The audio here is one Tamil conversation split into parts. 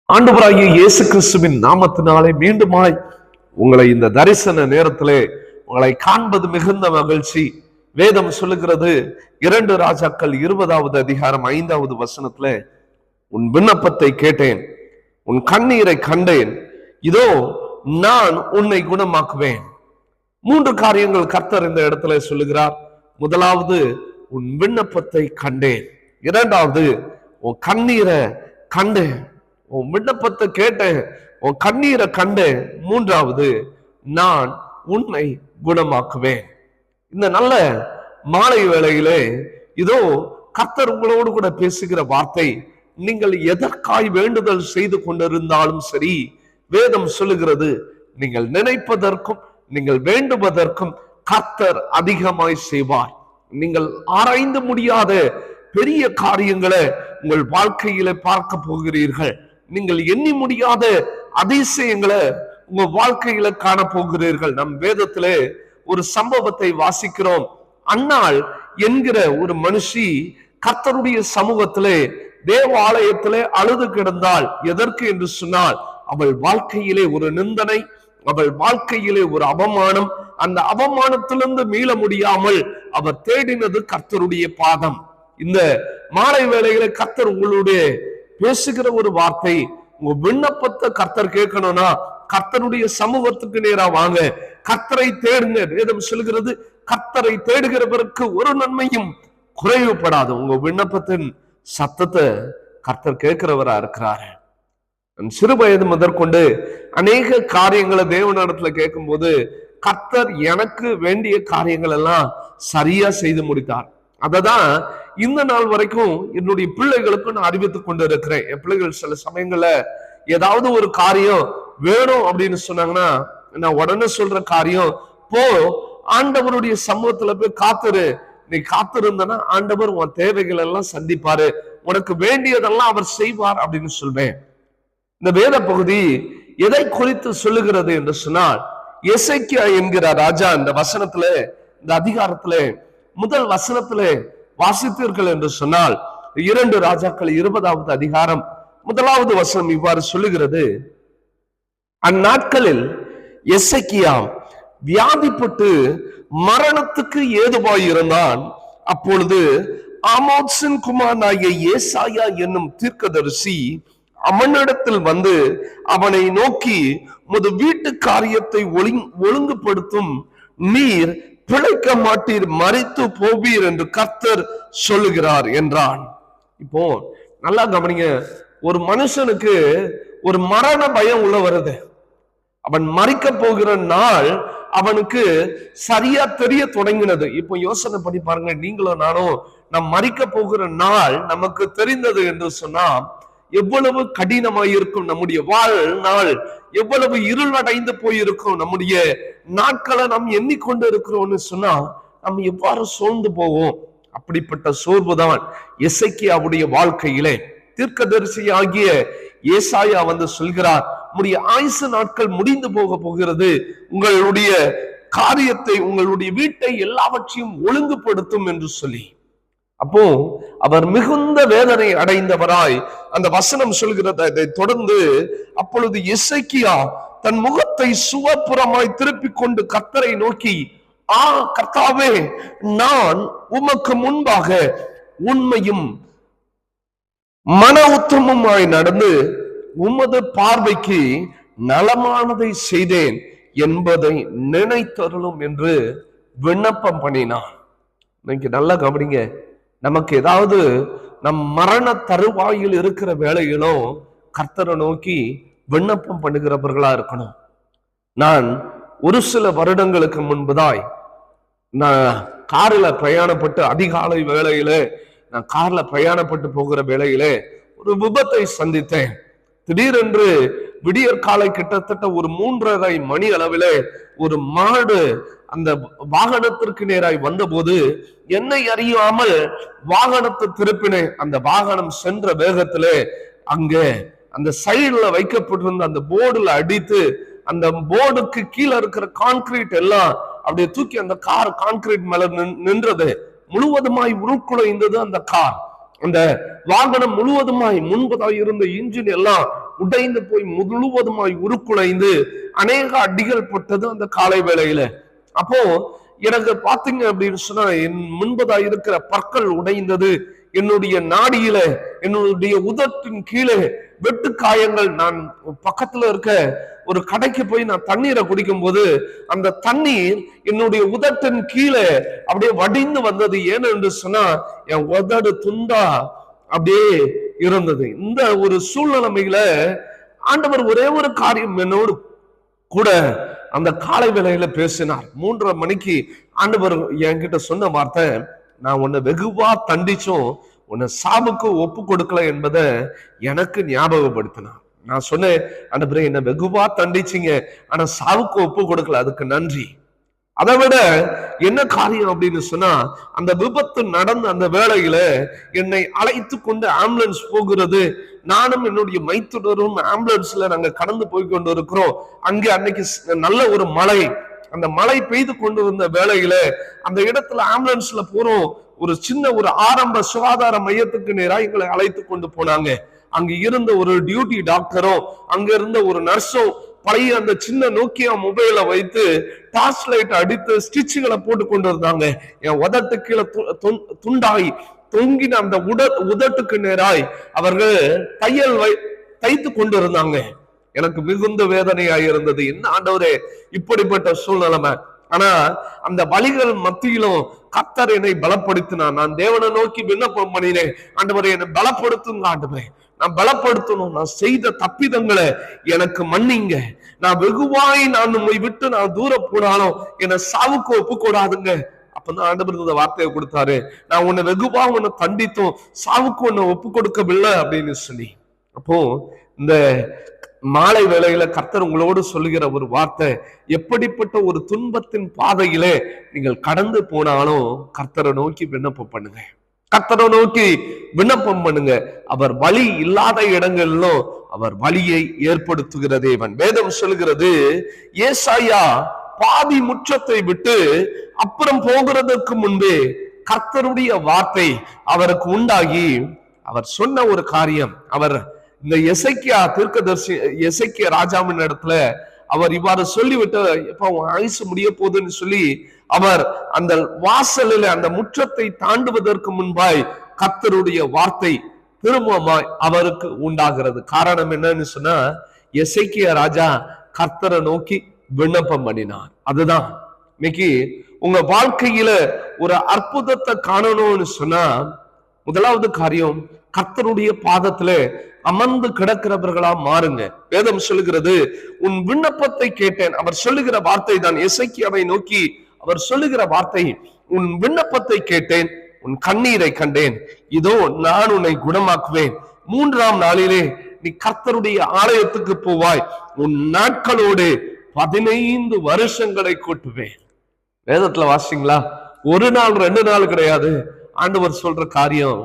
ஆண்டவராகிய இயேசு கிறிஸ்துவின் நாமத்தினாலே மீண்டுமாய் உங்களை இந்த தரிசன நேரத்திலே உங்களை காண்பது மிகுந்த மகிழ்ச்சி. வேதம் சொல்லுகிறது 2 ராஜாக்கள் 20வது அதிகாரம் 5வது வசனத்துல, உன் விண்ணப்பத்தை கேட்டேன், உன் கண்ணீரை கண்டேன், இதோ நான் உன்னை குணமாக்குவேன். 3 காரியங்கள் கர்த்தர் இந்த இடத்துல சொல்லுகிறார். முதலாவது, உன் விண்ணப்பத்தை கண்டேன். இரண்டாவது, உன் கண்ணீரை கண்டேன். உன் விண்ணப்பத்தை கேட்டேன், உன் கண்ணீரை கண்டேன். மூன்றாவது, நான் உன்னை குணமாக்குவேன். இந்த நல்ல மாலை வேளையிலே இதோ கர்த்தர் உங்களோடு கூட பேசுகிற வார்த்தை, நீங்கள் எதற்காய் வேண்டுதல் செய்து கொண்டிருந்தாலும் சரி, வேதம் சொல்லுகிறது, நீங்கள் நினைப்பதற்கும் நீங்கள் வேண்டுவதற்கும் கர்த்தர் அதிகமாய் செய்வார். நீங்கள் ஆராய்ந்து முடியாத பெரிய காரியங்களை உங்கள் வாழ்க்கையில பார்க்க போகிறீர்கள். நீங்கள் எண்ணி முடியாத அதிசயங்களை உங்க வாழ்க்கையில காண போகிறீர்கள். நம் வேதத்திலே ஒரு சம்பவத்தை வாசிக்கிறோம். அன்னாள் என்கிற ஒரு மனுஷி கர்த்தருடைய சமூகத்திலே தேவாலயத்திலே அழுது கிடந்தாள். எதற்கு என்று சொன்னால், அவள் வாழ்க்கையிலே ஒரு நிந்தனை, அவள் வாழ்க்கையிலே ஒரு அவமானம். அந்த அவமானத்திலிருந்து மீள முடியாமல் அவர் தேடினது கர்த்தருடைய பாதம். இந்த மாலை வேளையில கர்த்தர் உங்களுடைய பேசுகிற ஒரு வார்த்தை, உங்க விண்ணப்பத்தை கர்த்தர் கேட்கணும்னா கர்த்தருடைய சமூகத்துக்கு நேரா வாங்க, கர்த்தரை தேடுங்க. வேதம் சொல்கிறது, கர்த்தரை தேடுகிறவருக்கு ஒரு நன்மையும் குறைவுபடாது. உங்க விண்ணப்பத்தின் சத்தத்தை கர்த்தர் கேட்கிறவரா இருக்கிறாரு. சிறு வயது முதற்கொண்டு அநேக காரியங்களை தேவனிடத்துல கேட்கும் போது கர்த்தர் எனக்கு வேண்டிய காரியங்கள் எல்லாம் சரியா செய்து முடித்தார். அததான் இந்த நாள் வரைக்கும் என்னுடைய பிள்ளைகளுக்கு நான் அறிவித்துக் கொண்டு இருக்கிறேன். என் பிள்ளைகள் சில சமயங்கள்ல ஏதாவது ஒரு காரியம் வேணும் அப்படின்னு சொன்னாங்கன்னா, நான் உடனே சொல்ற காரியம், போ ஆண்டவருடைய சமூகத்துல போய் காத்துரு. நீ காத்திருந்தனா ஆண்டவர் உன் தேவைகள் எல்லாம் சந்திப்பாரு, உனக்கு வேண்டியதெல்லாம் அவர் செய்வார் அப்படின்னு சொல்வேன். இந்த வேத பகுதி எதை குறித்து சொல்லுகிறது என்று சொன்னால், எசேக்கியா என்கிற ராஜா இந்த வசனத்துல, இந்த அதிகாரத்துல முதல் வசனத்திலே வாசித்தீர்கள் என்று சொன்னால், 2 ராஜாக்கள் 20வது அதிகாரம் 1வது வசனம் இவ்வாறு சொல்லுகிறது, அந்நாட்களில் எசேக்கியா வியாதிப்பட்டு மரணத்துக்கு ஏதுவாயிருந்தான். அப்பொழுது ஆமோத்சின் குமாரனாகிய ஏசாயா என்னும் தீர்க்கதரிசி அவனிடத்தில் வந்து அவனை நோக்கி, உமது வீட்டு காரியத்தை ஒழுங்குபடுத்தும், நீர் பிழைக்க மாட்டீர், மரித்து போவீர் என்று கர்த்தர் சொல்லுகிறார் என்றான். இப்போ நல்லா கவனிங்க, ஒரு மனுஷனுக்கு ஒரு மரண பயம் உள்ள வருது. அவன் மரிக்க போகிற நாள் அவனுக்கு சரியா தெரிய தொடங்கினது. இப்போ யோசனை பண்ணி பாருங்க, நீங்களும் நானும் நம் மரிக்க போகிற நாள் நமக்கு தெரிந்தது என்று சொன்னா எவ்வளவு கடினமாயிருக்கும் நம்முடைய வாழ்நாள், எவ்வளவு இருளடைந்து போயிருக்கும் நம்முடைய நாட்களை நாம் எண்ணிக்கொண்டு இருக்கிறோம்னு சொன்னா நம்ம எவ்வாறு சோர்ந்து போவோம். அப்படிப்பட்ட சோர்வுதான் எசேக்கியாவுடைய வாழ்க்கையிலே தீர்க்கதரிசி ஆகிய ஏசாயா வந்து சொல்கிறார், உங்களுடைய ஆயுசு நாட்கள் முடிந்து போக போகிறது, உங்களுடைய காரியத்தை, உங்களுடைய வீட்டை எல்லாவற்றையும் ஒழுங்குபடுத்தும் என்று சொல்லி. அப்போ அவர் மிகுந்த வேதனை அடைந்தவராய் அந்த வசனம் சொல்கிறத இதை தொடர்ந்து, அப்பொழுது எசேக்கியா தன் முகத்தை சுவப்புறமாய் திருப்பிக் கொண்டு கர்த்தரை நோக்கி, கர்த்தாவே, நான் உமக்கு முன்பாக உண்மையும் மன உத்தமமாய் நடந்து உமது பார்வைக்கு நலமானதை செய்தேன் என்பதை நினைத்தருளும் என்று விண்ணப்பம் பண்ணினான். இன்னைக்கு நல்லா கவனிங்க, நமக்கு ஏதாவது நம் மரண தருவாயில் இருக்கிற வேளையிலும் கர்த்தரை நோக்கி விண்ணப்பம் பண்ணுகிறவர்களா இருக்கணும். நான் ஒரு சில வருடங்களுக்கு முன்புதாய் நான் கார்ல பிரயாணப்பட்டு, அதிகாலை வேளையில நான் கார்ல பிரயாணப்பட்டு போகிற வேளையிலே ஒரு விபத்தை சந்தித்தேன். திடீரென்று விடியற் காலை கிட்டத்தட்ட ஒரு 3:30 மணி அளவிலே ஒரு மாடு அந்த வாகனத்திற்கு நேராய் வந்தபோது என்னை அறியாமல் வாகனத்தை திருப்பினேன். அந்த வாகனம் சென்ற வேகத்திலே அங்கே அந்த சைடுல வைக்கப்பட்டிருந்த அந்த போர்டுல அடித்து, அந்த போர்டுக்கு கீழே இருக்கிற கான்கிரீட் எல்லாம் அப்படியே தூக்கி அந்த கார் கான்கிரீட் மேல நின்றது. முழுவதுமாய் உருக்குலைந்தது அந்த கார். அந்த வாகனம் முழுவதுமாய் முன்பதாய் இருந்த இன்ஜின் எல்லாம் உடைந்து போய் முழுவதுமாய் உருக்குலைந்து அநேக அடிகள் பட்டது அந்த காலை வேளையில. அப்போ எனக்கு பாத்தீங்க அப்படின்னு சொன்னா என் முன்பதாய் இருக்கிற பற்கள் உடைந்தது, என்னுடைய நாடியில என்னுடைய உதட்டின் கீழே வெட்டு காயங்கள். நான் பக்கத்துல இருக்க ஒரு கடைக்கு போய் நான் தண்ணீரை குடிக்கும் போது அந்த தண்ணீர் என்னுடைய உதட்டின் கீழே அப்படியே வடிந்து வந்தது. ஏன்னு என்று சொன்னா என் உதடு துண்டா அப்படியே இருந்தது. இந்த ஒரு சூழ்நிலைமையில ஆண்டவர் ஒரே ஒரு காரியம் என்னோடு கூட அந்த காலை வேளையில பேசினார். 3:30 மணிக்கு ஆண்டவர் என்கிட்ட சொன்ன வார்த்தை, நான் உன்னை வெகுவா தண்டிச்சும் உன்னை சாவுக்கு ஒப்பு கொடுக்கல என்பதை எனக்கு ஞாபகப்படுத்தினார். நான் சொன்னேன், ஆண்டவரே என்ன வெகுவா தண்டிச்சிங்க, ஆனா சாவுக்கு ஒப்பு கொடுக்கல, அதுக்கு நன்றி. அதை விட என்ன காரியம் அப்படின்னு சொன்னா, அந்த விபத்து நடந்த அந்த வேளையில என்னை அழைத்து கொண்டு ஆம்புலன்ஸ் போகிறது. நானும் என்னுடைய மைத்துனரும் ஆம்புலன்ஸ்ல நாங்க கடந்து போய் கொண்டு இருக்கிறோம். அங்கே அன்னைக்கு நல்ல ஒரு மழை, அந்த மழை பெய்து கொண்டு வந்த வேளையில அந்த இடத்துல ஆம்புலன்ஸ்ல போறோம். ஒரு சின்ன ஒரு ஆரம்ப சுகாதார மையத்துக்கு நேராக எங்களை அழைத்து கொண்டு போனாங்க. அங்க இருந்த ஒரு டியூட்டி டாக்டரும் அங்க இருந்த ஒரு நர்ஸும் பழைய அந்த சின்ன நோக்கியா மொபைலை வைத்து டார்ச் லைட் அடித்து ஸ்டிச்சுகளை போட்டு கொண்டு இருந்தாங்க. என் உதட்டு கீழே துண்டாய் தொங்கின அந்த உதட்டுக்கு நேராய் அவர்கள் தைத்து கொண்டு இருந்தாங்க. எனக்கு மிகுந்த வேதனையாய் இருந்தது. என்ன ஆண்டவரே இப்படிப்பட்ட சூழ்நிலைமை. ஆனா அந்த வலிகள் மத்தியிலும் கர்த்தர் என்னை பலப்படுத்தினார். நான் தேவனை நோக்கி விண்ணப்பம் பண்ணினேன், ஆண்டவரே என்னை பலப்படுத்துங்க ஆண்டவரே, நான் பலப்படுத்தணும், நான் செய்த தப்பிதங்களை எனக்கு மன்னிங்க, நான் வெகுவாய் நான் உண்மை விட்டு நான் தூர போனாலும் என்னை சாவுக்கு ஒப்பு கூடாதுங்க. அப்பதான் ஆண்டவர் இந்த வார்த்தையை கொடுத்தாரு, நான் உன்னை வெகுவா உன்னை கண்டித்தும் சாவுக்கு உன்னை ஒப்பு கொடுக்கவில்லை அப்படின்னு சொல்லி. அப்போ இந்த மாலை வேளையில கர்த்தர் உங்களோடு சொல்லுகிற ஒரு வார்த்தை, எப்படிப்பட்ட ஒரு துன்பத்தின் பாதையிலே நீங்கள் கடந்து போனாலும் கர்த்தரை நோக்கி விண்ணப்பம் பண்ணுங்க, கர்த்தரை நோக்கி விண்ணப்பம் பண்ணுங்க. அவர் வழி இல்லாத இடங்களிலும் அவர் வழியை ஏற்படுத்துகிற தேவன். வேதம் சொல்கிறது, ஏசாயா பாதி முற்றத்தை விட்டு அப்புறம் போகிறதற்கு முன்பே கர்த்தருடைய வார்த்தை அவருக்கு உண்டாகி அவர் சொன்ன ஒரு காரியம். அவர் இந்த எசேக்கியா தீர்க்கதரிசி எசேக்கியா ராஜாவின் இடத்துல அவர் இவ்வாறு சொல்லிவிட்டு, எப்ப ஆயுசு முடிய போகுதுன்னு சொல்லி அவர் அந்த வாசலில் அந்த முற்றத்தை தாண்டுவதற்கு முன்பாய் கர்த்தருடைய வார்த்தை திரும்பமாய் அவருக்கு உண்டாகிறது. காரணம் என்னன்னு சொன்னா, எசேக்கியா ராஜா கர்த்தரை நோக்கி விண்ணப்பம் பண்ணினார். அதுதான் இன்னைக்கு உங்க வாழ்க்கையில ஒரு அற்புதத்தை காணணும்னு சொன்னா, முதலாவது காரியம் கர்த்தருடைய பாதத்துல அமர்ந்து கிடக்கிறவர்களா மாறுங்க. வேதம் சொல்லுகிறது, உன் விண்ணப்பத்தை கேட்டேன். அவர் சொல்லுகிற வார்த்தை தான், எசேக்கியாவை நோக்கி அவர் சொல்லுகிற வார்த்தை, உன் விண்ணப்பத்தை கேட்டேன், உன் கண்ணீரை கண்டேன், இதோ நான் உன்னை குணமாக்குவேன், 3ஆம் நாளிலே நீ கர்த்தருடைய ஆலயத்துக்கு போவாய், உன் நாட்களோடு 15 வருஷங்களை கூட்டுவேன். வேதத்துல வாசிங்களா, ஒரு நாள் 2 நாள் கிடையாது. ஆண்டவர் சொல்ற காரியம்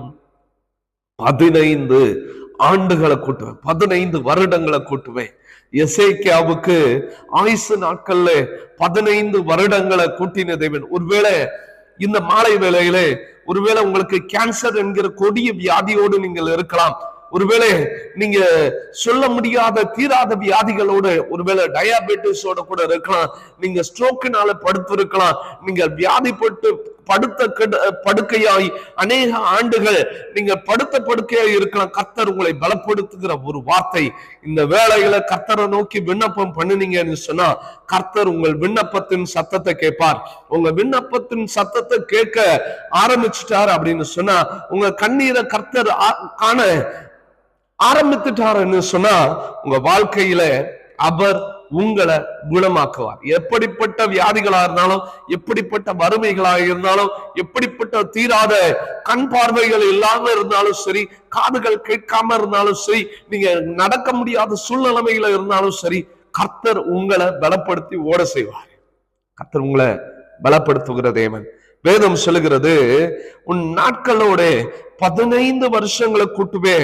15 ஆண்டுகளை கூட்டுவேன், 15 வருடங்களை கூட்டுவேன். எசேக்கியாவுக்கு ஆயுசு நாட்கள்ல 15 வருடங்களை கூட்டின தேவன். ஒருவேளை இந்த மாலை வேளையில ஒருவேளை உங்களுக்கு கேன்சர் என்கிற கொடிய வியாதியோடு நீங்கள் இருக்கலாம். ஒருவேளை நீங்க சொல்ல முடியாத தீராத வியாதிகளோடு, ஒருவேளை டயாபெட்டிஸோட கூட இருக்கலாம், நீங்க ஸ்ட்ரோக்கினால படுத்திருக்கலாம், நீங்க வியாதிப்பட்டு படுக்கையாய் அநேக ஆண்டுகள் நீங்க படுக்கையாய் இருக்கலாம். கர்த்தர் உங்களை பலப்படுத்துகிற ஒரு வார்த்தை, இந்த வேளையில கர்த்தரை நோக்கி விண்ணப்பம் பண்ணுனீங்கன்னு சொன்னா கர்த்தர் உங்கள் விண்ணப்பத்தின் சத்தத்தை கேட்பார். உங்க விண்ணப்பத்தின் சத்தத்தை கேட்க ஆரம்பிச்சுட்டார் அப்படின்னு சொன்னா, உங்க கண்ணீரை கர்த்தர் காண ஆரம்பித்துட்டாருன்னு சொன்னா, உங்க வாழ்க்கையில அவர் உங்களை குணமாக்குவார். எப்படிப்பட்ட வியாதிகளா இருந்தாலும், எப்படிப்பட்ட வறுமைகளா இருந்தாலும், எப்படிப்பட்ட தீராத கண் பார்வைகள் இல்லாம இருந்தாலும் சரி, காதுகள் கேட்காம இருந்தாலும் சரி, நீங்க நடக்க முடியாத சூழ்நிலைமையில இருந்தாலும் சரி, கர்த்தர் உங்களை பலப்படுத்தி ஓட செய்வார். கர்த்தர் உங்களை பலப்படுத்துகிற தேவன். வேதம் சொல்லுகிறது, உன் நாட்களோட 15 வருஷங்களை கூட்டுவே,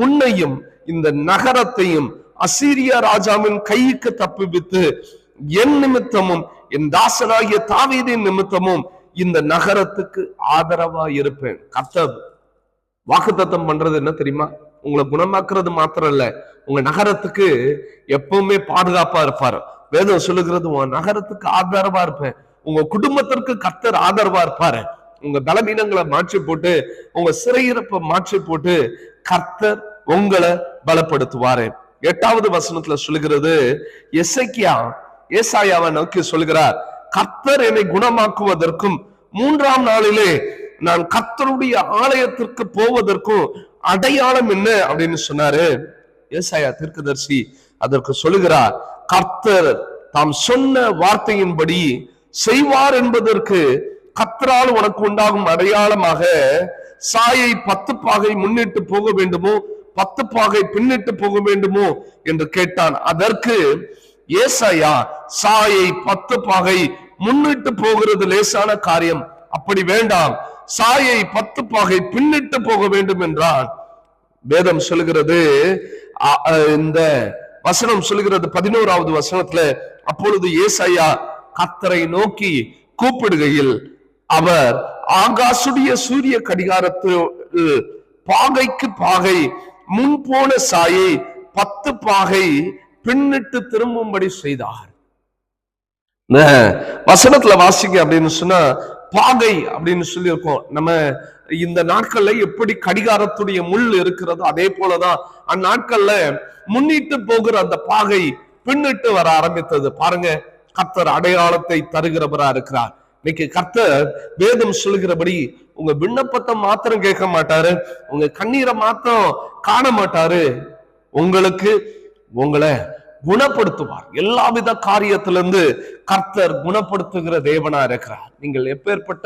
உன்னையும் இந்த நகரத்தையும் அசீரியா ராஜாவின் கைக்கு தப்புவித்து என் நிமித்தமும் என் தாசனாகிய தாவீதின் நிமித்தமும் இந்த நகரத்துக்கு ஆதரவா இருப்பேன். கர்த்தர் வாக்குத்தத்தம் பண்றது என்ன தெரியுமா? உங்களை குணமாக்குறது மாத்திரம் இல்ல, உங்க நகரத்துக்கு எப்பவுமே பாதுகாப்பா இருப்பாரு. வேதம் சொல்லுகிறது, உங்க நகரத்துக்கு ஆதரவா இருப்பேன், உங்க குடும்பத்திற்கு கர்த்தர் ஆதரவா இருப்பாரு. உங்க பலவீனங்களை மாற்றி போட்டு, உங்க சிறையிருப்பை மாற்றி போட்டு கர்த்தர் உங்களை பலப்படுத்துவாரு. 8வது வசனத்துல சொல்லுகிறது, ஏசாயாவை நோக்கி சொல்கிறார், கர்த்தர் என்னை குணமாக்குவதற்கும் 3ஆம் நாளிலே நான் கர்த்தருடைய ஆலயத்திற்கு போவதற்கும் அடையாளம் என்ன அப்படின்னு சொன்னாரு. ஏசாயா தீர்க்கதரிசி அதற்கு சொல்லுகிறார், கர்த்தர் தாம் சொன்ன வார்த்தையின்படி செய்வார் என்பதற்கு கர்த்தரால் உனக்கு உண்டாகும் அடையாளமாக சாயை 10 பாகை முன்னிட்டு போக வேண்டுமோ 10 பாகை பின்னிட்டு போக வேண்டுமோ என்று கேட்டான். அதற்கு ஏசாயா, சாயை 10 பாகை முன்னிட்டு போகிறது லேசான காரியம், அப்படி வேண்டாம், சாயை 10 பாகை பின்னிட்டு போக வேண்டும் என்றான். வேதம் சொல்லுகிறது, இந்த வசனம் சொல்லுகிறது 11வது வசனத்துல, அப்பொழுது ஏசாயா கர்த்தரை நோக்கி கூப்பிடுகையில் அவர் ஆகாசுடைய சூரிய கடிகாரத்தில் பாகைக்கு பாகை முன்போன சாயை 10 பாகை பின்னிட்டு திரும்பும்படி செய்தார். வசனத்துல வாசிக்க அப்படின்னு சொன்னா, பாகை அப்படின்னு சொல்லி இருக்கோம். நம்ம இந்த நாட்கள்ல எப்படி கடிகாரத்துடைய முள் இருக்கிறதோ அதே போலதான் அந்நாட்கள்ல முன்னிட்டு போகிற அந்த பாகை பின்னிட்டு வர ஆரம்பித்தது. பாருங்க, கர்த்தர் அடையாளத்தை தருகிறவரா இருக்கிறார். இன்னைக்கு கர்த்தர் வேதம் சொல்லுகிறபடி உங்க விண்ணப்பத்தை மாத்திரம் கேட்க மாட்டாரு, உங்க கண்ணீரை மாத்திரம் காண மாட்டாரு, உங்களுக்கு உங்களை குணப்படுத்துவார். எல்லாவித காரியத்திலிருந்து கர்த்தர் குணப்படுத்துகிற தேவனா இருக்கிறார். நீங்கள் எப்பேற்பட்ட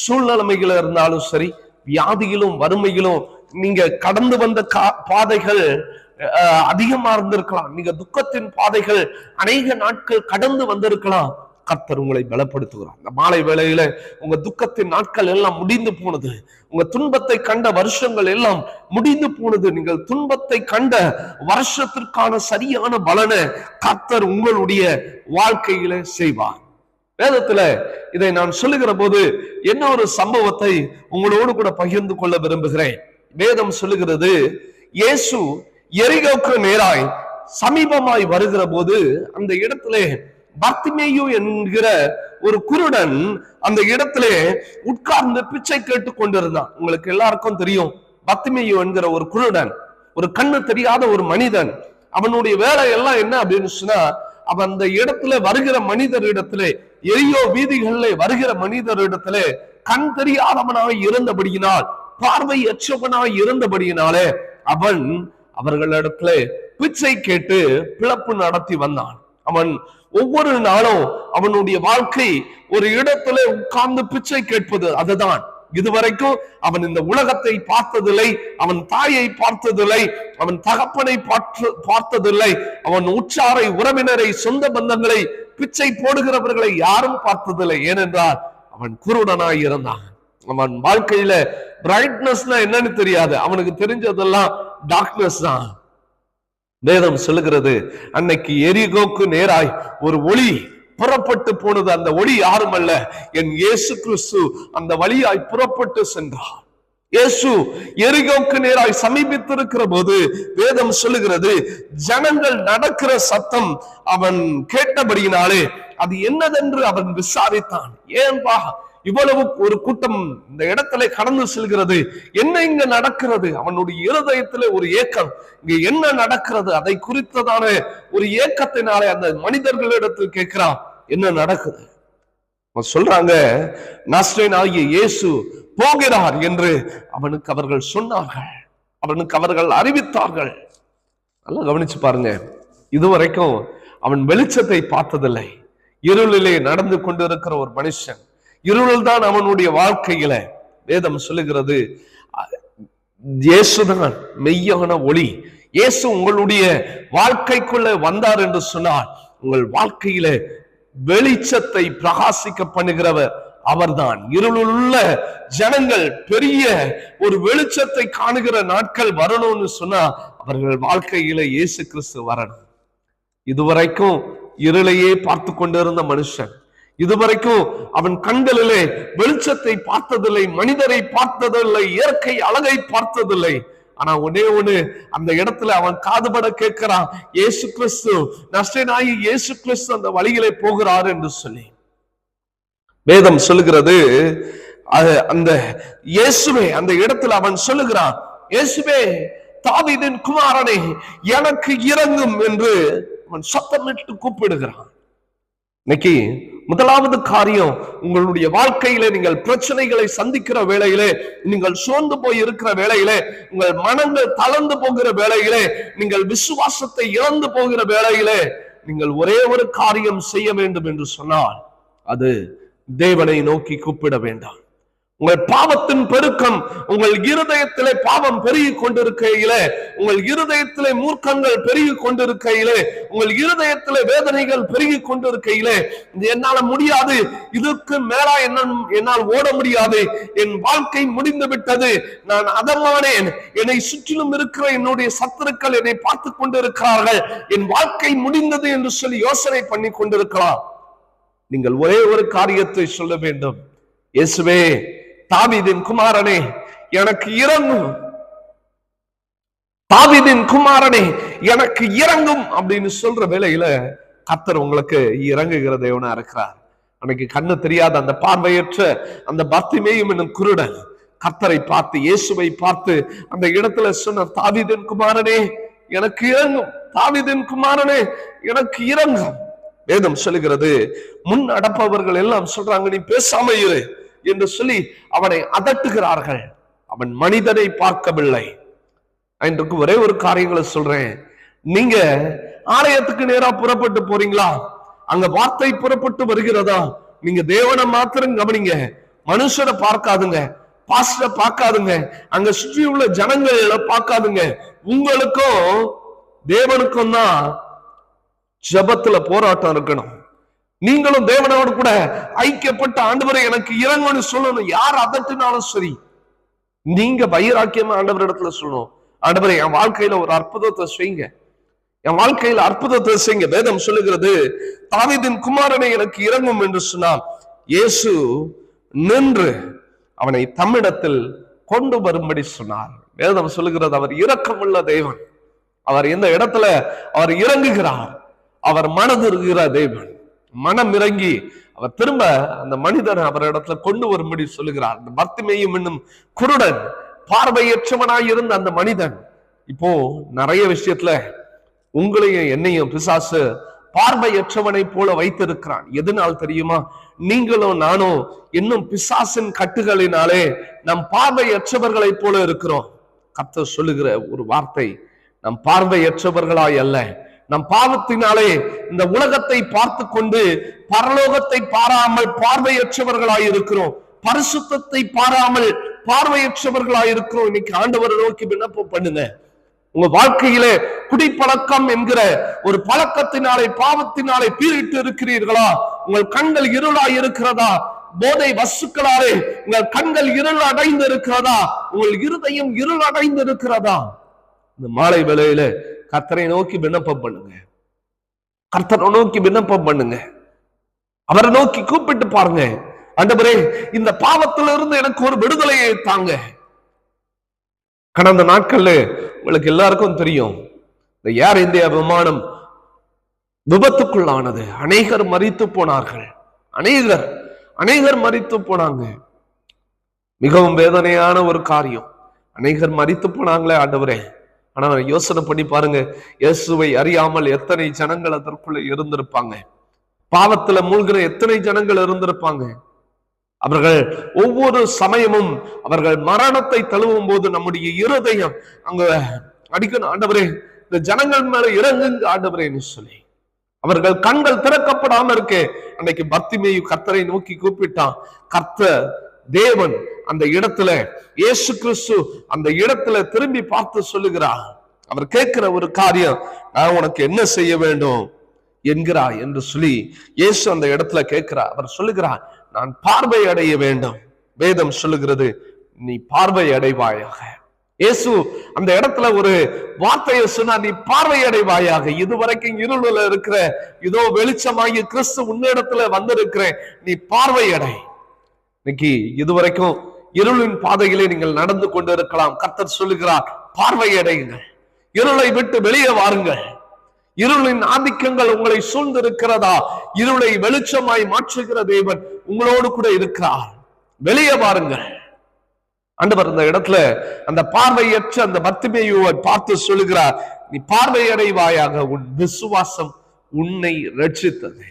சூழ்நிலைமைகள் இருந்தாலும் சரி, வியாதியிலும் வறுமையிலும் நீங்க கடந்து வந்த பாதைகள் அதிகமா இருந்திருக்கலாம், நீங்க துக்கத்தின் பாதைகள் அநேக நாட்கள் கடந்து வந்திருக்கலாம், கர்த்தர் உங்களை பலப்படுத்துகிறார். இந்த மாலை வேளையில உங்க துக்கத்தின் நாட்கள் எல்லாம் முடிந்து போனது, உங்க துன்பத்தை கண்ட வருஷங்கள் எல்லாம் முடிந்து போனது, நீங்கள் துன்பத்தை கண்ட வருஷத்திற்கான சரியான பலனை கர்த்தர் உங்களுடைய வாழ்க்கையில செய்வார். வேதத்துல இதை நான் சொல்லுகிற போது என்ன ஒரு சம்பவத்தை உங்களோடு கூட பகிர்ந்து கொள்ள விரும்புகிறேன். வேதம் சொல்லுகிறது, இயேசு எரிகோக்கு நேராய் சமீபமாய் வருகிற போது அந்த இடத்துல பர்த்திமேயு என்கிற ஒரு குருடன் அந்த இடத்துல உட்கார்ந்து பிச்சை கேட்டுக் கொண்டிருந்தான். உங்களுக்கு எல்லாருக்கும் தெரியும், பர்த்திமேயு என்கிற ஒரு குருடன், ஒரு கண்ணு தெரியாத ஒரு மனிதன். அவனுடைய வேலை எல்லாம் என்ன அப்படின்னு சொன்னா, அவன் அந்த இடத்துல வருகிற மனிதரிடத்துல, எரியோ வீதிகளிலே வருகிற மனிதரிடத்துல கண் தெரியாதவனாய் இருந்தபடியினால், பார்வையற்றவனாய் இருந்தபடியினாலே அவன் அவர்களிடத்துல பிச்சை கேட்டு பிளப்பு நடத்தி வந்தான். அவன் ஒவ்வொரு நாளும் அவனுடைய வாழ்க்கை ஒரு இடத்துல உட்கார்ந்து பிச்சை கேட்பது. அதுதான் இதுவரைக்கும் அவன் இந்த உலகத்தை பார்த்ததில்லை, அவன் தாயை பார்த்ததில்லை, அவன் தகப்பனை பார்த்ததில்லை, அவன் உற்றாரை உறவினரை சொந்த பந்தங்களை பிச்சை போடுகிறவர்களை யாரும் பார்த்ததில்லை. ஏனென்றால் அவன் குருடனாய் இருந்தான். அவன் வாழ்க்கையில பிரைட்னஸ்னா என்னன்னு தெரியாது, அவனுக்கு தெரிஞ்சதெல்லாம் டார்க்னஸ் தான். வேதம் சொல்லுகிறது, அன்னைக்கு எரிகோக்கு நேராய் ஒரு ஒளி புறப்பட்டு போனது. அந்த ஒளி யாரும் அல்ல, என் இயேசு கிறிஸ்து அந்த வழியாய் புறப்பட்டு சென்றார். இயேசு எரிகோக்கு நேராய் சமீபித்திருக்கிற போது வேதம் சொல்லுகிறது, ஜனங்கள் நடக்கிற சத்தம் அவன் கேட்டபடியினாலே அது என்னதென்று அவன் விசாரித்தான். ஏன்பா இவ்வளவு ஒரு கூட்டம் இந்த இடத்துல கடந்து செல்கிறது, என்ன இங்க நடக்கிறது? அவனுடைய இருதயத்திலே ஒரு ஏக்கம், இங்க என்ன நடக்கிறது அதை குறித்ததான ஒரு ஏக்கத்தினாலே அந்த மனிதர்களிடத்தில் கேட்கிறான், என்ன நடக்குது? சொல்றாங்க, நாசரேயனாகிய இயேசு போகிறார் என்று அவனுக்கு அவர்கள் சொன்னார்கள், அவனுக்கு அவர்கள் அறிவித்தார்கள். நல்லா கவனிச்சு பாருங்க, இதுவரைக்கும் அவன் வெளிச்சத்தை பார்த்ததில்லை. இருளிலே நடந்து கொண்டிருக்கிற ஒரு மனுஷன், இருள் தான் அவனுடைய வாழ்க்கையில. வேதம் சொல்லுகிறது, இயேசுதான் மெய்யான ஒளி. இயேசு உங்களுடைய வாழ்க்கைக்குள்ள வந்தார் என்று சொன்னால் உங்கள் வாழ்க்கையில வெளிச்சத்தை பிரகாசிக்க பண்ணுகிறவர் அவர்தான். இருளுள்ள ஜனங்கள் பெரிய ஒரு வெளிச்சத்தை காணுகிற நாட்கள் வரணும்னு சொன்னா அவர்கள் வாழ்க்கையில இயேசு கிறிஸ்து வரணும். இதுவரைக்கும் இருளையே பார்த்து கொண்டிருந்த மனுஷன் இதுவரைக்கும் அவன் கண்களிலே வெளிச்சத்தை பார்த்ததில்லை, மனிதரை பார்த்ததில்லை, இயற்கை அழகை பார்த்ததில்லை. ஆனா ஒன்னே ஒண்ணு, அந்த இடத்துல அவன் காதுபட கேட்கிறான், இயேசு கிறிஸ்து, நசரேயனாகிய இயேசு கிறிஸ்து அந்த வழியிலே போகிறார் என்று சொல்லி. வேதம் சொல்லுகிறது, அந்த இயேசுவே அந்த இடத்துல அவன் சொல்லுகிறான், இயேசுவே தாவீதின் குமாரனே எனக்கு இறங்கும் என்று அவன் சத்தமிட்டு கூப்பிடுகிறான். இன்னைக்கு முதலாவது காரியம், உங்களுடைய வாழ்க்கையிலே நீங்கள் பிரச்சனைகளை சந்திக்கிற வேளையிலே, நீங்கள் சோர்ந்து போய் இருக்கிற வேளையிலே, உங்கள் மனங்கள் தளர்ந்து போகிற வேளையிலே, நீங்கள் விசுவாசத்தை இழந்து போகிற வேளையிலே, நீங்கள் ஒரே ஒரு காரியம் செய்ய வேண்டும் என்று சொன்னால் அது தேவனை நோக்கி கூப்பிட வேண்டாம். உங்கள் பாவத்தின் பெருக்கம், உங்கள் இருதயத்திலே பாவம் பெருகி கொண்டிருக்கையிலே, உங்கள் இருதயத்திலே மூர்க்கங்கள் பெருகி கொண்டிருக்கையிலே, உங்கள் இருதயத்திலே வேதனைகள் பெருகி கொண்டிருக்கையிலே, என்னால முடியாது, இதுக்கு மேலா என்னால் ஓட முடியாது, என் வாழ்க்கை முடிந்து விட்டது, நான் அதமானேன், என்னை சுற்றிலும் இருக்கிற என்னுடைய சத்துருக்கள் என்னை பார்த்து கொண்டிருக்கிறார்கள், என் வாழ்க்கை முடிந்தது என்று சொல்லி யோசனை பண்ணி கொண்டிருக்கலாம். நீங்கள் ஒரே ஒரு காரியத்தை சொல்ல வேண்டும், இயேசுவே தாவீதின் குமாரனே எனக்கு இறங்கும், தாவீதின் குமாரனே எனக்கு இறங்கும் அப்படின்னு சொல்ற வேளையில கர்த்தர் உங்களுக்கு இறங்குகிற தேவனா இருக்கிறார். அன்னைக்கு கண்ணு தெரியாத அந்த பார்வையற்ற அந்த பர்த்திமேயு என்னும் குருடன் கர்த்தரை பார்த்து, இயேசுவை பார்த்து அந்த இடத்துல சொன்ன, தாவீதின் குமாரனே எனக்கு இறங்கும், தாவீதின் குமாரனே எனக்கு இறங்கும். வேதம் சொல்லுகிறது, முன் நடப்பவர்கள் எல்லாம் சொல்றாங்க, நீ பேசாம இரு என்று சொல்லி அவனை அதட்டுகிறார்கள். அவன் மனிதனை பார்க்கவில்லை. இன்றைக்கு ஒரே ஒரு காரியங்களை சொல்றேன், நீங்க ஆலயத்துக்கு நேரா புறப்பட்டு போறீங்களா, அங்க வார்த்தை புறப்பட்டு வருகிறதா, நீங்க தேவனை மாத்திரம் கவனிங்க, மனுஷரை பார்க்காதுங்க, பாஸ்டரை பார்க்காதுங்க, அங்க சுற்றி உள்ள ஜனங்களை பார்க்காதுங்க. உங்களுக்கும் தேவனுக்கும் தான் ஜபத்துல போராட்டம் இருக்கணும். நீங்களும் தேவனோடு கூட ஐக்கியப்பட்ட ஆண்டவரை எனக்கு இறங்குன்னு சொல்லணும். யார் அதட்டினாலும் சரி, நீங்க வைராக்கியமா ஆண்டவர் இடத்துல சொல்லணும், ஆண்டவரை என் வாழ்க்கையில ஒரு அற்புதத்தை செய்யுங்க, என் வாழ்க்கையில அற்புதத்தை செய்யுங்க. வேதம் சொல்லுகிறது, தாவீதின் குமாரனை எனக்கு இறங்கும் என்று சொன்னான். இயேசு நின்று அவனை தம்மிடத்தில் கொண்டு வரும்படி சொன்னார். வேதம் சொல்லுகிறது, அவர் இரக்கமுள்ள தேவன். அவர் எந்த இடத்துல அவர் இறங்குகிறார், அவர் மனதிருக்கிற தேவன். மனம் இறங்கி அவர் திரும்ப அந்த மனிதனை அவர் இடத்துல கொண்டு வரும்படி சொல்லுகிறார். அந்த பர்த்திமேயு என்னும் குருடன், பார்வையற்றவனாய் இருந்த அந்த மனிதன், இப்போ நிறைய விஷயத்துல உங்களையும் என்னையும் பிசாசு பார்வையற்றவனை போல வைத்திருக்கிறான். எதனால் தெரியுமா? நீங்களும் நானும் இன்னும் பிசாசின் கட்டுகளினாலே நம் பார்வையற்றவர்களை போல இருக்கிறோம். கர்த்தர் சொல்லுகிற ஒரு வார்த்தை, நம் பார்வையற்றவர்களாய் அல்ல, நம் பாவத்தினாலே இந்த உலகத்தை பார்த்து கொண்டு பரலோகத்தை பாராமல் பார்வையற்றவர்களாய் இருக்கிறோம், பரிசுத்தத்தை பாராமல் பார்வையற்றவர்களாய் இருக்கிறோம். இன்னைக்கு ஆண்டவரை நோக்கி விண்ணப்பம் பண்ணுங்க. உங்க வாழ்க்கையிலே குடிப்பழக்கம் என்கிற ஒரு பழக்கத்தினாலே பாவத்தினாலே பீரிட்டு இருக்கிறீர்களா? உங்கள் கண்கள் இருளாய் இருக்கிறதா? போதை வஸ்துக்களாலே உங்கள் கண்கள் இருள் அடைந்து இருக்கிறதா? உங்கள் இருதயம் இருள் அடைந்து இருக்கிறதா? இந்த மாலை வேளையில கர்த்தரை நோக்கி விண்ணப்பம் பண்ணுங்க, கர்த்தரை நோக்கி விண்ணப்பம் பண்ணுங்க, அவரை நோக்கி கூப்பிட்டு பாருங்க. ஆண்டவரே, இந்த பாவத்திலிருந்து எனக்கு ஒரு விடுதலையை தாங்க. கடந்த நாட்கள்ல உங்களுக்கு எல்லாருக்கும் தெரியும், இந்த ஏர் இந்தியா விமானம் விபத்துக்குள்ளானது. அநேகர் மரித்து போனார்கள், அநேகர் மரித்து போனாங்க. மிகவும் வேதனையான ஒரு காரியம். அநேகர் மரித்து போனாங்களே ஆண்டவரே. ஆனா யோசனை பண்ணி பாருங்க, இயேசுவை அறியாமல் எத்தனை ஜனங்கள் அதற்குள்ள இருந்திருப்பாங்க, பாவத்துல மூழ்கிற எத்தனை ஜனங்கள் இருந்திருப்பாங்க. அவர்கள் ஒவ்வொரு சமயமும் அவர்கள் மரணத்தை தழுவும் போது நம்முடைய இருதயம் அங்க அடிக்கணும், ஆண்டவரே இந்த ஜனங்கள் மேல இறங்குங்க ஆண்டவரேன்னு சொல்லி. அவர்கள் கண்கள் திறக்கப்படாம இருக்கே. அன்னைக்கு பர்த்திமேயு கர்த்தரை நோக்கி கூப்பிட்டான். கர்த்தர் தேவன் அந்த இடத்துல, இயேசு கிறிஸ்து அந்த இடத்துல திரும்பி பார்த்து சொல்லுகிறார். அவர் கேட்கிற ஒரு காரியம், நான் உனக்கு என்ன செய்ய வேண்டும் என்கிறாய் என்று சொல்லி இயேசு அந்த இடத்துல கேட்கிறார். அவர் சொல்லுகிறார், நான் பார்வை அடைய வேண்டும். வேதம் சொல்லுகிறது, நீ பார்வை அடைவாயாக. இயேசு அந்த இடத்துல ஒரு வார்த்தையை சொன்னா, நீ பார்வையடைவாயாக. இதுவரைக்கும் இருளில் இருக்கிற இதோ வெளிச்சமாகி கிறிஸ்து உன்னிடத்துல வந்திருக்கிறேன், நீ பார்வையடை. இன்னைக்கு இதுவரைக்கும் இருளின் பாதையிலே நீங்கள் நடந்து கொண்டு இருக்கலாம். கர்த்தர் சொல்லுகிறார், பார்வையடையுங்கள், இருளை விட்டு வெளியே வாருங்கள். இருளின் ஆதிக்கங்கள் உங்களை சூழ்ந்து இருக்கிறதா? இருளை வெளிச்சமாய் மாற்றுகிற தேவன் உங்களோடு கூட இருக்கிறார். வெளியே வாருங்கள். ஆண்டவர் இந்த இடத்துல அந்த பார்வையற்ற அந்த பர்த்திமேயுவை பார்த்து சொல்லுகிறார், நீ பார்வையடைவாயாக, உன் விசுவாசம் உன்னை ரட்சித்தது.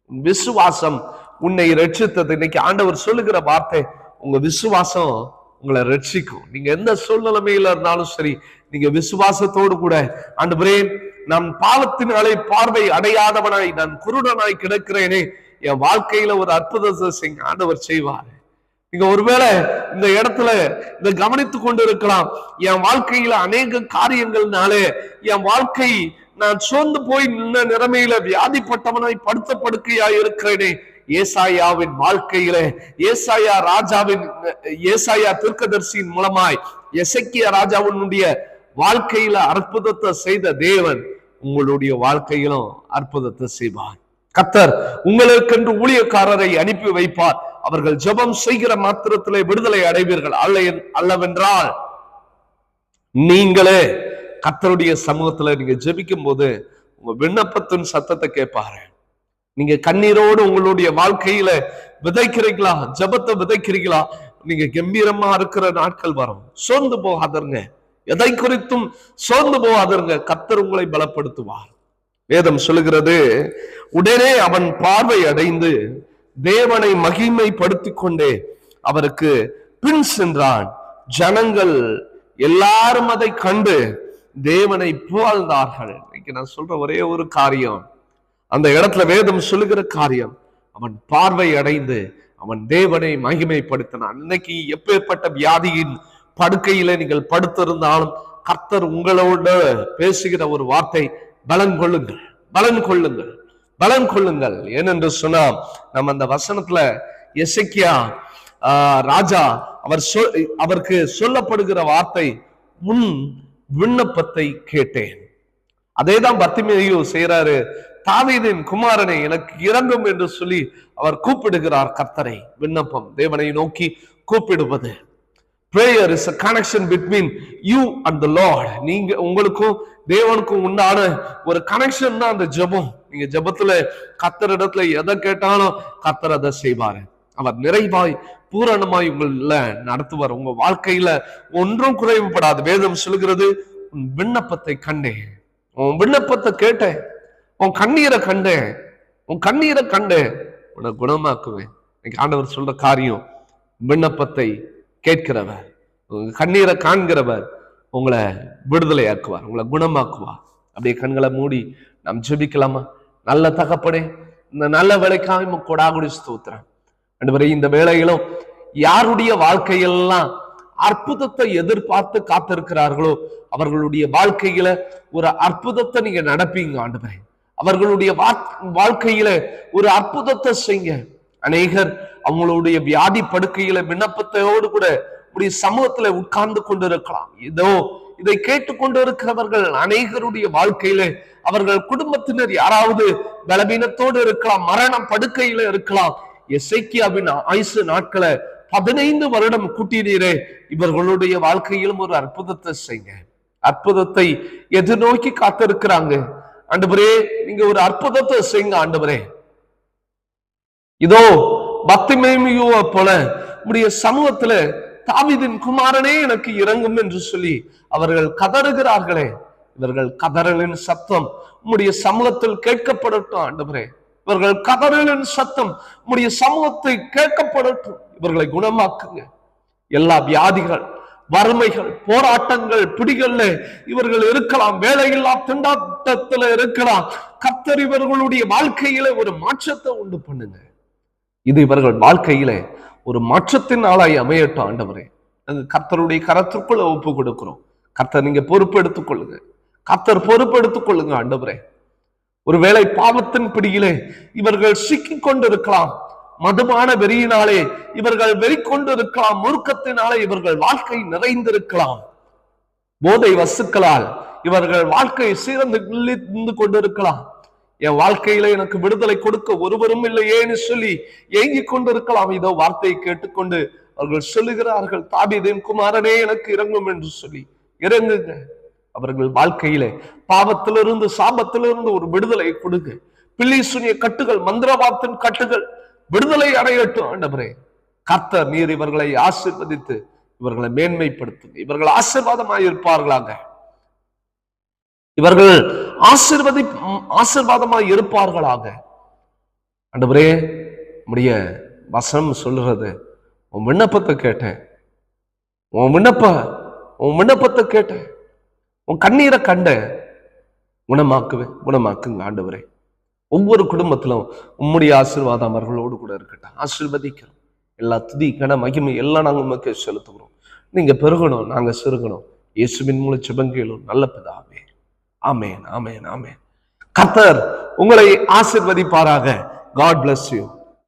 உன் விசுவாசம் உன்னை ரட்சித்தது. இன்னைக்கு ஆண்டவர் சொல்லுகிற வார்த்தை, உங்க விசுவாசம் உங்களை ரட்சிக்கும். நீங்க எந்த சூழ்நிலைமையில இருந்தாலும் சரி, நீங்க விசுவாசத்தோடு கூட, ஆண்டவரே நான் பாவத்தினாலே பார்வை அடையாதவனாய் நான் குருடனாய் கிடக்கிறேனே, என் வாழ்க்கையில ஒரு அற்புதத்தை செய்ய ஆண்டவர் செய்வார். நீங்க ஒருவேளை இந்த இடத்துல இதை கவனித்துக் கொண்டு இருக்கலாம், என் வாழ்க்கையில அநேக காரியங்கள்னாலே என் வாழ்க்கை நான் சோர்ந்து போய் நின்ன நிலைமையில வியாதிப்பட்டவனாய் படுத்த படுக்கையாய் இருக்கிறேனே. ஏசாயாவின் வாழ்க்கையில ஏசாயா தீர்க்கதரிசியின் மூலமாய் எசேக்கியா ராஜாவினுடைய வாழ்க்கையில அற்புதத்தை செய்த தேவன் உங்களுடைய வாழ்க்கையிலும் அற்புதத்தை செய்வார். கர்த்தர் உங்களுக்கென்று ஊழியக்காரரை அனுப்பி வைப்பார். அவர்கள் ஜெபம் செய்கிற மாத்திரத்திலே விடுதலை அடைவீர்கள். அல்லவென்றால் நீங்களே கர்த்தருடைய சமூகத்துல நீங்க ஜெபிக்கும் போது உங்க விண்ணப்பத்தின் சத்தத்தை கேட்பாரு. நீங்க கண்ணீரோடு உங்களுடைய வாழ்க்கையில விதைக்கிறீங்களா, ஜெபத்தை விதைக்கிறீங்களா, நீங்க கம்பீரமா இருக்கிற நாட்கள் வரும். சோர்ந்து போகாதருங்க, எதை குறித்தும் சோர்ந்து போகாதருங்க. கர்த்தர் உங்களை பலப்படுத்துவார். வேதம் சொல்லுகிறது, உடனே அவன் பார்வை அடைந்து தேவனை மகிமைப்படுத்திக் கொண்டே அவருக்கு பின் சென்றான். ஜனங்கள் எல்லாரும் அதை கண்டு தேவனை புகழ்ந்தார்கள். இன்னைக்கு நான் சொல்ற ஒரே ஒரு காரியம், அந்த இடத்துல வேதம் சொல்லுகிற காரியம், அவன் பார்வை அடைந்து அவன் தேவனை மகிமைப்படுத்தினான். இன்னைக்கு எப்பேற்பட்ட வியாதியின் படுக்கையில நீங்கள் படுத்திருந்தாலும் கர்த்தர் உங்களோட பேசுகிற ஒரு வார்த்தை, பலன் கொள்ளுங்கள், பலன் கொள்ளுங்கள், பலன் கொள்ளுங்கள். ஏனென்று சொன்னா, நம்ம அந்த வசனத்துல எசேக்கியா ராஜா அவருக்கு சொல்லப்படுகிற வார்த்தை, உன் விண்ணப்பத்தை கேட்டேன். அதேதான் பர்த்திமேயு செய்யறாரு. தாவீதின் குமாரனை எனக்கு இறங்கும் என்று சொல்லி அவர் கூப்பிடுகிறார் கர்த்தரை. விண்ணப்பம் தேவனை நோக்கி கூப்பிடுவது. Prayer is a connection between you and the Lord. நீங்க உங்களுக்கும் தேவனுக்கும் உண்டான ஒரு கனெக்ஷன் தான் அந்த ஜெபம். நீங்க ஜெபத்துல கர்த்தரிடத்துல எதை கேட்டாலும் கர்த்தர் அதை செய்வாரு. அவர் நிறைவாய் பூரணமாய் உங்கள நடத்துவார். உங்க வாழ்க்கையில ஒன்றும் குறைவுபடாது. வேதம் சொல்லுகிறது, உன் விண்ணப்பத்தை கண்டேன், உன் விண்ணப்பத்தை கேட்டேன், உன் கண்ணீரை கண்டேன், உன் கண்ணீரை கண்டேன், உன்னை குணமாக்குவேன். இன்னைக்கு ஆண்டவர் சொல்ற காரியம், விண்ணப்பத்தை கேட்கிறவர், கண்ணீரை காண்கிறவர் உங்களை விடுதலையாக்குவார், உங்களை குணமாக்குவார். அப்படியே கண்களை மூடி நாம் ஜெபிக்கலாமா? நல்ல தகப்பனே, இந்த நல்ல வேலைக்காக கொடாகுடி ஸ்தோத்திரம். ஆண்டவரே, இந்த வேளையிலும் யாருடைய வாழ்க்கையெல்லாம் அற்புதத்தை எதிர்பார்த்து காத்திருக்கிறார்களோ அவர்களுடைய வாழ்க்கையில ஒரு அற்புதத்தை நீங்க நடப்பீங்க ஆண்டவரே. அவர்களுடைய வாழ்க்கையில ஒரு அற்புதத்தை செய்யுங்க. அநேகர் அவங்களுடைய வியாதி படுக்கையில விண்ணப்பத்தோடு கூட உடைய சமூகத்துல உட்கார்ந்து கொண்டு இருக்கலாம். இதோ இதை கேட்டுக்கொண்டு இருக்கிறவர்கள் அநேகருடைய வாழ்க்கையில அவர்கள் குடும்பத்தினர் யாராவது பலவீனத்தோடு இருக்கலாம், மரண படுக்கையில இருக்கலாம். எசேக்கியாவின் ஆயுசு நாட்களை 15 வருடம் கூட்டினீரே, இவர்களுடைய வாழ்க்கையிலும் ஒரு அற்புதத்தை செய்யுங்க. அற்புதத்தை எதிர்நோக்கி காத்திருக்கிறாங்க ஆண்டவரே, நீங்க ஒரு அற்புதத்தை செய்யுங்க ஆண்டவரே. இதோ பர்த்திமேயுவை போல உடைய சமூகத்துல தாவீதின் குமாரனே எனக்கு இறங்கும் என்று சொல்லி அவர்கள் கதறுகிறார்களே, இவர்கள் கதறலின் சத்தம் உம்முடைய சமூகத்தில் கேட்கப்படட்டும் ஆண்டவரே. இவர்கள் கதறலின் சத்தம் உம்முடைய சமூகத்தை கேட்கப்படட்டும். இவர்களை குணமாக்குங்க. எல்லா வியாதிகள், வறுமைகள், போராட்டங்கள், பிடிகள்ல இவர்கள் இருக்கலாம், வேலையில்லா திண்டாட்டத்துல இருக்கலாம். கர்த்தர் இவர்களுடைய வாழ்க்கையில ஒரு மாற்றத்தை உண்டு பண்ணுங்க. இது இவர்கள் வாழ்க்கையில ஒரு மாற்றத்தின் ஆளாய் அமையட்டும் ஆண்டவரே. நாங்க கர்த்தருடைய கரத்திற்குள்ள ஒப்பு கொடுக்கிறோம். கர்த்தர் நீங்க பொறுப்பு எடுத்துக் கொள்ளுங்க. கர்த்தர் பொறுப்பு எடுத்துக் கொள்ளுங்க ஆண்டவரே. ஒருவேளை பாவத்தின் பிடியிலே இவர்கள் சிக்கிக் கொண்டிருக்கலாம், மதுபான வெறியினாலே இவர்கள் வெறி கொண்டிருக்கலாம், மூர்க்கத்தினாலே இவர்கள் வாழ்க்கை நிறைந்திருக்கலாம். போதை வஸ்துக்களால் இவர்கள் வாழ்க்கை சீரந்து கொண்டிருக்கலாம். என் வாழ்க்கையில எனக்கு விடுதலை கொடுக்க ஒருவரும் இல்லையேன்னு சொல்லி ஏங்கிக் கொண்டிருக்கலாம். இதோ வார்த்தையை கேட்டுக்கொண்டு அவர்கள் சொல்லுகிறார்கள், தாவீதின் குமாரனே எனக்கு இறங்கும் என்று சொல்லி. இறங்குங்க. அவர்கள் வாழ்க்கையில பாவத்திலிருந்து சாபத்திலிருந்து ஒரு விடுதலை கொடுங்க. பில்லி சுனிய கட்டுகள், மந்திரவாதத்தின் கட்டுகள் விடுதலை அடையட்டும் ஆண்டவரே. கர்த்தர் நீர் இவர்களை ஆசீர்வதித்து இவர்களை மேன்மைப்படுத்துங்க. இவர்கள் ஆசீர்வாதமாய் இருப்பார்களாக. இவர்கள் ஆசீர்வாதமாய் இருப்பார்களாக. ஆண்டவரே, உம்முடைய வசனம் சொல்லுறது, உன் விண்ணப்பத்தை கேட்டேன், உன் விண்ணப்பத்தை கேட்டேன், உன் கண்ணீரை கண்ட குணமாக்குங்க ஆண்டவரே. ஒவ்வொரு குடும்பத்திலும் உம்முடைய ஆசீர்வாதம் அவர்களோடு கூட இருக்கட்டும். ஆசீர்வதிக்கிறோம். எல்லா துதி கன மகிமை எல்லாம் நாங்க உமக்கு செலுத்துகிறோம். நீங்க பெருகணும், நாங்க சிறுகணும். இயேசுவின் மூலம் ஜெபங்கேளும் நல்ல பிதாவே. ஆமென், ஆமென், ஆமென். கர்த்தர் உங்களை ஆசீர்வதிப்பாராக. God bless you.